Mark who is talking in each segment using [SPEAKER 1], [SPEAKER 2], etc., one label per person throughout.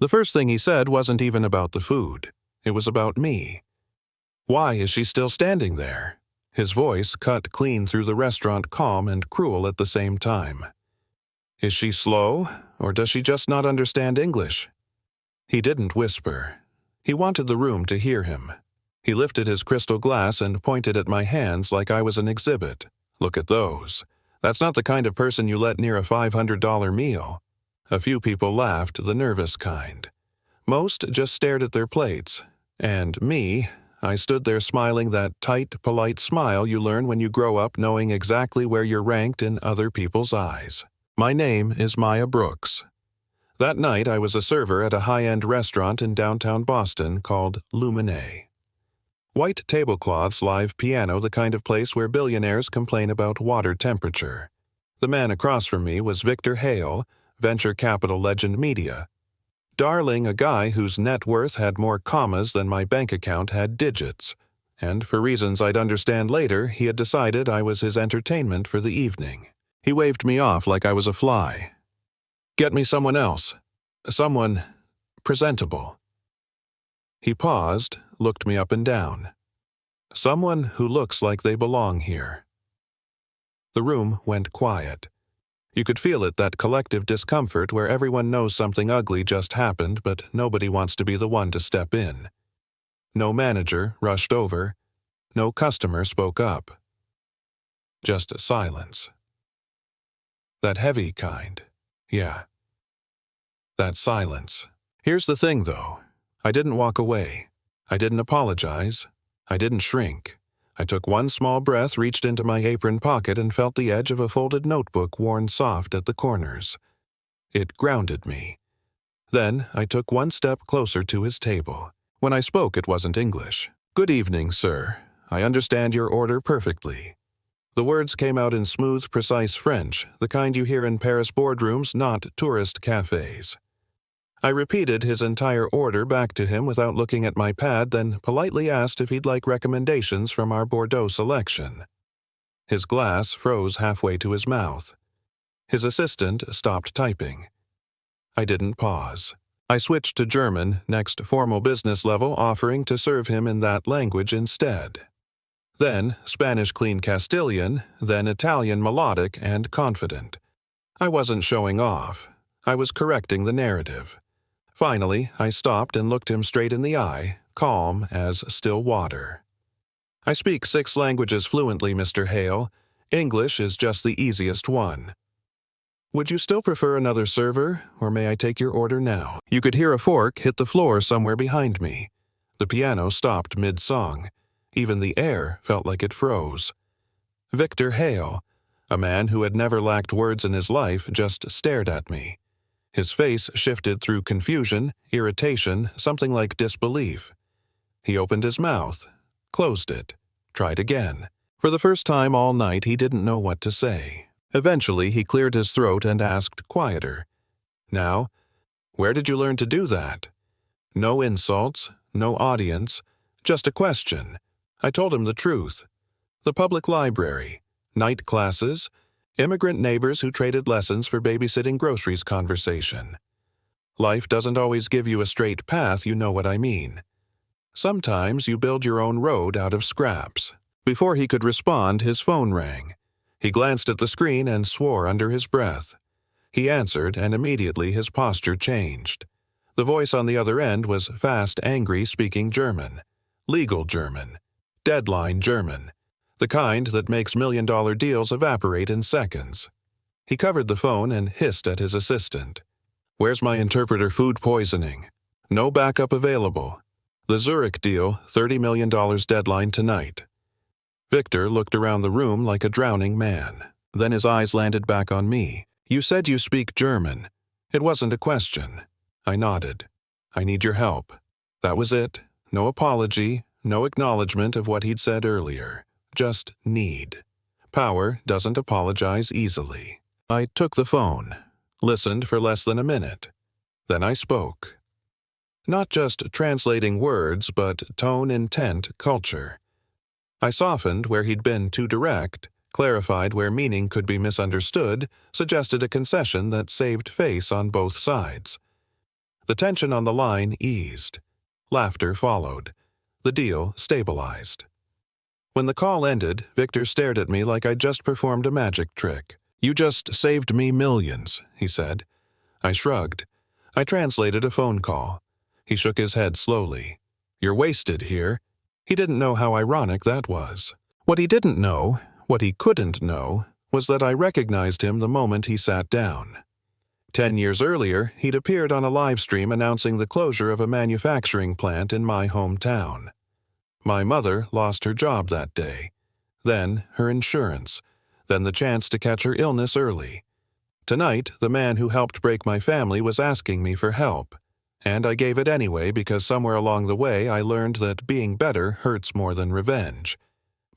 [SPEAKER 1] The first thing he said wasn't even about the food. It was about me. Why is she still standing there? His voice cut clean through the restaurant, calm and cruel at the same time. Is she slow, or does she just not understand English? He didn't whisper. He wanted the room to hear him. He lifted his crystal glass and pointed at my hands like I was an exhibit. Look at those. That's not the kind of person you let near a $500 meal. A few people laughed, the nervous kind. Most just stared at their plates. And me, I stood there smiling that tight, polite smile you learn when you grow up knowing exactly where you're ranked in other people's eyes. My name is Maya Brooks. That night I was a server at a high-end restaurant in downtown Boston called Luminae. White tablecloths, live piano, the kind of place where billionaires complain about water temperature. The man across from me was Victor Hale, venture capital legend media. Darling, a guy whose net worth had more commas than my bank account had digits, and for reasons I'd understand later, he had decided I was his entertainment for the evening. He waved me off like I was a fly. Get me someone else. Someone presentable. He paused, looked me up and down. Someone who looks like they belong here. The room went quiet. You could feel it, that collective discomfort where everyone knows something ugly just happened, but nobody wants to be the one to step in. No manager rushed over. No customer spoke up. Just silence. That heavy kind. Yeah. That silence. Here's the thing, though. I didn't walk away. I didn't apologize. I didn't shrink. I took one small breath, reached into my apron pocket, and felt the edge of a folded notebook worn soft at the corners. It grounded me. Then I took one step closer to his table. When I spoke, it wasn't English. Good evening, sir. I understand your order perfectly. The words came out in smooth, precise French, the kind you hear in Paris boardrooms, not tourist cafes. I repeated his entire order back to him without looking at my pad, then politely asked if he'd like recommendations from our Bordeaux selection. His glass froze halfway to his mouth. His assistant stopped typing. I didn't pause. I switched to German, next formal business level, offering to serve him in that language instead. Then Spanish clean Castilian, then Italian melodic and confident. I wasn't showing off. I was correcting the narrative. Finally, I stopped and looked him straight in the eye, calm as still water. I speak 6 languages fluently, Mr. Hale. English is just the easiest one. Would you still prefer another server, or may I take your order now? You could hear a fork hit the floor somewhere behind me. The piano stopped mid-song. Even the air felt like it froze. Victor Hale, a man who had never lacked words in his life, just stared at me. His face shifted through confusion, irritation, something like disbelief. He opened his mouth, closed it, tried again. For the first time all night, he didn't know what to say. Eventually, he cleared his throat and asked quieter. Now, where did you learn to do that? No insults, no audience, just a question. I told him the truth. The public library, night classes, immigrant neighbors who traded lessons for babysitting groceries conversation. Life doesn't always give you a straight path, you know what I mean. Sometimes you build your own road out of scraps. Before he could respond, his phone rang. He glanced at the screen and swore under his breath. He answered, and immediately his posture changed. The voice on the other end was fast, angry, speaking German. Legal German. Deadline German. The kind that makes million-dollar deals evaporate in seconds. He covered the phone and hissed at his assistant. Where's my interpreter? Food poisoning. No backup available. The Zurich deal, $30 million deadline tonight. Victor looked around the room like a drowning man. Then his eyes landed back on me. You said you speak German. It wasn't a question. I nodded. I need your help. That was it. No apology, no acknowledgement of what he'd said earlier. Just need. Power doesn't apologize easily. I took the phone, listened for less than a minute. Then I spoke. Not just translating words, but tone, intent, culture. I softened where he'd been too direct, clarified where meaning could be misunderstood, suggested a concession that saved face on both sides. The tension on the line eased. Laughter followed. The deal stabilized. When the call ended, Victor stared at me like I'd just performed a magic trick. "You just saved me millions," he said. I shrugged. I translated a phone call. He shook his head slowly. "You're wasted here." He didn't know how ironic that was. What he didn't know, what he couldn't know, was that I recognized him the moment he sat down. 10 years earlier, he'd appeared on a live stream announcing the closure of a manufacturing plant in my hometown. My mother lost her job that day, then her insurance, then the chance to catch her illness early. Tonight, the man who helped break my family was asking me for help, and I gave it anyway because somewhere along the way I learned that being better hurts more than revenge.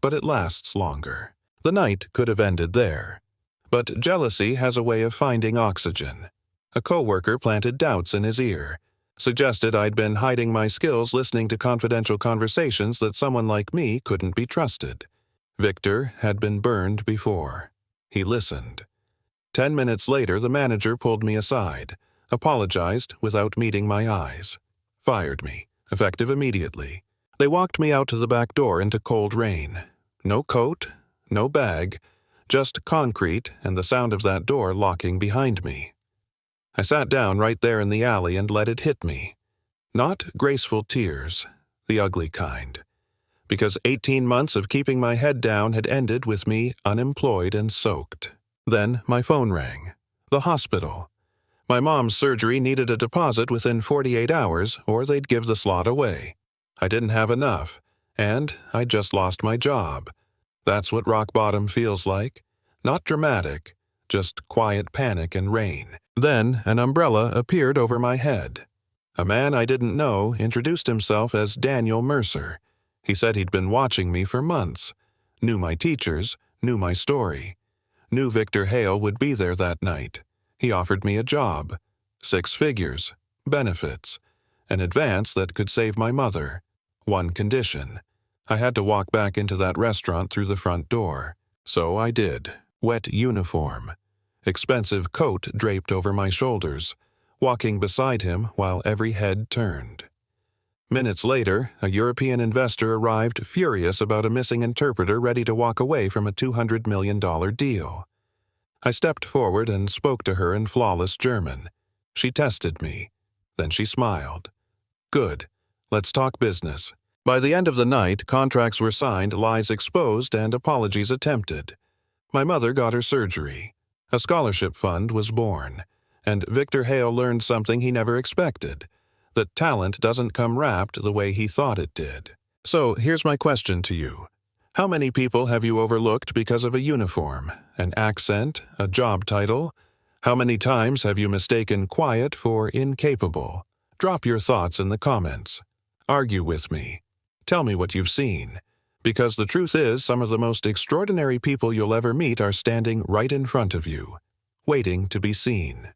[SPEAKER 1] But it lasts longer. The night could have ended there. But jealousy has a way of finding oxygen. A coworker planted doubts in his ear, suggested I'd been hiding my skills listening to confidential conversations that someone like me couldn't be trusted. Victor had been burned before. He listened. 10 minutes later, the manager pulled me aside, apologized without meeting my eyes, fired me, effective immediately. They walked me out to the back door into cold rain. No coat, no bag, just concrete and the sound of that door locking behind me. I sat down right there in the alley and let it hit me. Not graceful tears, the ugly kind. Because 18 months of keeping my head down had ended with me unemployed and soaked. Then my phone rang. The hospital. My mom's surgery needed a deposit within 48 hours or they'd give the slot away. I didn't have enough, and I'd just lost my job. That's what rock bottom feels like. Not dramatic, just quiet panic and rain. Then an umbrella appeared over my head. A man I didn't know introduced himself as Daniel Mercer. He said he'd been watching me for months, knew my teachers, knew my story, knew Victor Hale would be there that night. He offered me a job, 6 figures, benefits, an advance that could save my mother. One condition. I had to walk back into that restaurant through the front door. So I did. Wet uniform. Expensive coat draped over my shoulders, walking beside him while every head turned. Minutes later, a European investor arrived furious about a missing interpreter ready to walk away from a $200 million deal. I stepped forward and spoke to her in flawless German. She tested me. Then she smiled. "Good. Let's talk business." By the end of the night, contracts were signed, lies exposed, and apologies attempted. My mother got her surgery. A scholarship fund was born, and Victor Hale learned something he never expected, that talent doesn't come wrapped the way he thought it did. So here's my question to you. How many people have you overlooked because of a uniform, an accent, a job title? How many times have you mistaken quiet for incapable? Drop your thoughts in the comments. Argue with me. Tell me what you've seen. Because the truth is, some of the most extraordinary people you'll ever meet are standing right in front of you, waiting to be seen.